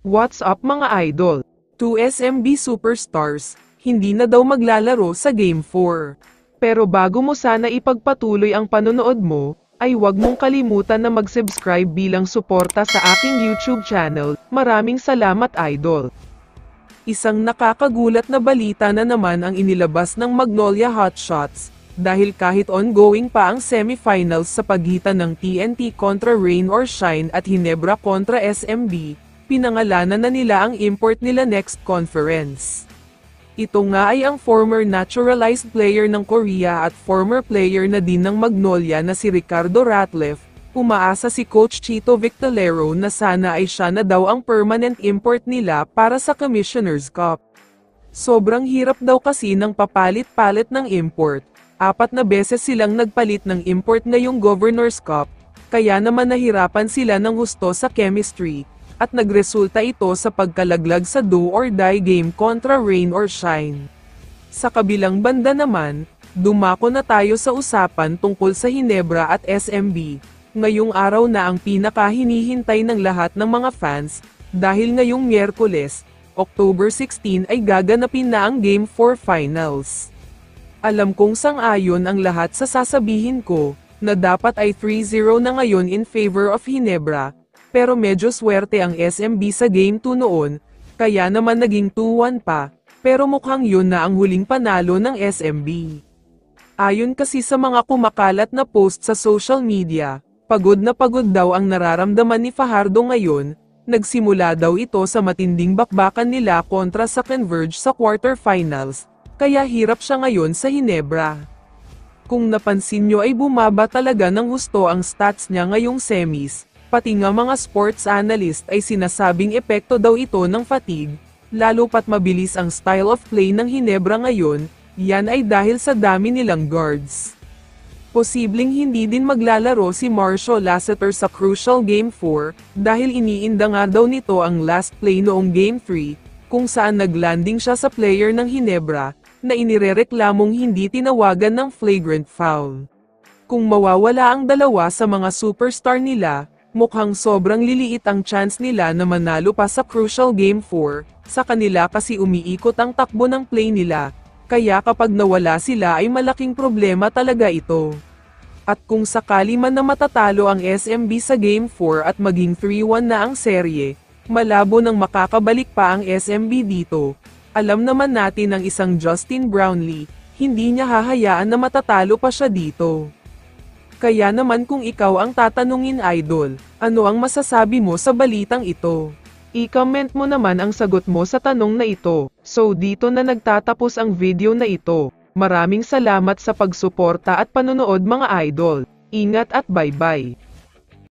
What's up mga idol? 2 SMB superstars, hindi na daw maglalaro sa Game 4. Pero bago mo sana ipagpatuloy ang panonood mo, ay huwag mong kalimutan na mag-subscribe bilang suporta sa aking YouTube channel. Maraming salamat idol. Isang nakakagulat na balita na naman ang inilabas ng Magnolia Hotshots, dahil kahit ongoing pa ang semifinals sa pagitan ng TNT kontra Rain or Shine at Hinebra kontra SMB, pinangalanan na nila ang import nila next conference. Ito nga ay ang former naturalized player ng Korea at former player na din ng Magnolia na si Ricardo Ratliff. Umaasa si Coach Chito Victalero na sana ay siya na daw ang permanent import nila para sa Commissioner's Cup. Sobrang hirap daw kasi ng papalit-palit ng import. 4 na beses silang nagpalit ng import ngayong Governor's Cup, kaya naman nahirapan sila ng husto sa chemistry. At nagresulta ito sa pagkalaglag sa do or die game kontra Rain or Shine. Sa kabilang banda naman, dumako na tayo sa usapan tungkol sa Hinebra at SMB. Ngayong araw na ang pinakahinihintay ng lahat ng mga fans, dahil ngayong Miyerkules, October 16 ay gaganapin na ang Game 4 Finals. Alam kong sang-ayon ang lahat sa sasabihin ko, na dapat ay 3-0 na ngayon in favor of Hinebra. Pero medyo swerte ang SMB sa Game 2 noon, kaya naman naging 2-1 pa, pero mukhang yun na ang huling panalo ng SMB. Ayon kasi sa mga kumakalat na post sa social media, pagod na pagod daw ang nararamdaman ni Fajardo ngayon, nagsimula daw ito sa matinding bakbakan nila kontra sa Converge sa quarterfinals, kaya hirap siya ngayon sa Hinebra. Kung napansin nyo ay bumaba talaga ng husto ang stats niya ngayong semis. Pati nga mga sports analyst ay sinasabing epekto daw ito ng fatigue, lalo pat mabilis ang style of play ng Hinebra ngayon, yan ay dahil sa dami nilang guards. Posibleng hindi din maglalaro si Marcio Lasseter sa crucial Game 4, dahil iniinda nga daw nito ang last play noong Game 3, kung saan naglanding siya sa player ng Hinebra, na inirereklamong hindi tinawagan ng flagrant foul. Kung mawawala ang dalawa sa mga superstar nila, mukhang sobrang liliit ang chance nila na manalo pa sa crucial Game 4, sa kanila kasi umiikot ang takbo ng play nila, kaya kapag nawala sila ay malaking problema talaga ito. At kung sakali man na matatalo ang SMB sa Game 4 at maging 3-1 na ang serye, malabo nang makakabalik pa ang SMB dito. Alam naman natin ang isang Justin Brownlee, hindi niya hahayaan na matatalo pa siya dito. Kaya naman kung ikaw ang tatanungin idol, ano ang masasabi mo sa balitang ito? I-comment mo naman ang sagot mo sa tanong na ito. So dito na nagtatapos ang video na ito. Maraming salamat sa pagsuporta at panonood mga idol. Ingat at bye-bye.